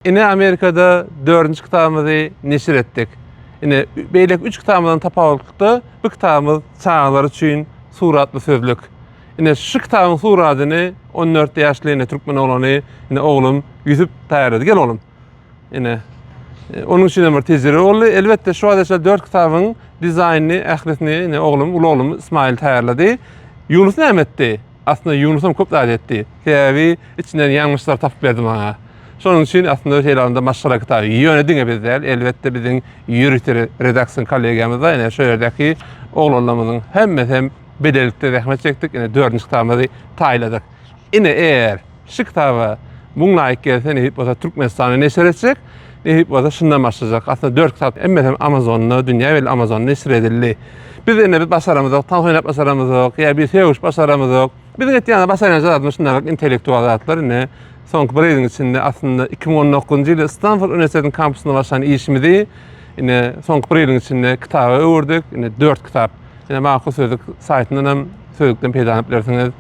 Yine Amerika'da 4. kitabımızı neşir ettik. Yine beylek 3 kitabımızdan tapawutda bu kitabımız çağlar üçün suratlı sözlük. Yine şu kitabın suratını 14 yaşlı yine Türkmen oğlanı yine oğlum yüzüp tayarladı. Gel oğlum. Yine onun için bir teziri oldu. Elbette şu anda 4 kitabın dizaynını, ehlisini yine oğlum, ulu oğlum İsmail tayarladı. Yunus ne etti? Aslında Yunus'um çok da etti. Sebebi içinden yanlışlar tapıp verdim bana. Şonun için aslında şeylerinde maşgala kitabı yönedin bizler. Elbette bizim yürütü redaksiyon kollegamızda yine şöylerdeki oğlanlarımızın hem bedelikte rahmet çektik. Yine 4. kitabımızı tayladık. Yine eğer şu kitabı bununla ait gelse nehip olsa Türkmenistan'ı neşir edecek. Nehip olsa şundan başlayacak. Aslında 4 kitap hem Amazon'la, dünya ve Amazon'la neşir edildi. Biz yine bir başarımız yok, tam oynap başarımız yok, ya bir seviş başarımız yok. Bizim etiyana başarımızda adımız şunlar intelektüel adlar yine. Son bir yılın içinde aslında 2019 yılı Stanford Üniversitesi'nin kampüsünde başlayan işimizi yine son bir yılın içinde kitabı öğürdük. Yine 4 kitap. Yine makul sözlük saytından hem sözlükten peyda edebilirsiniz.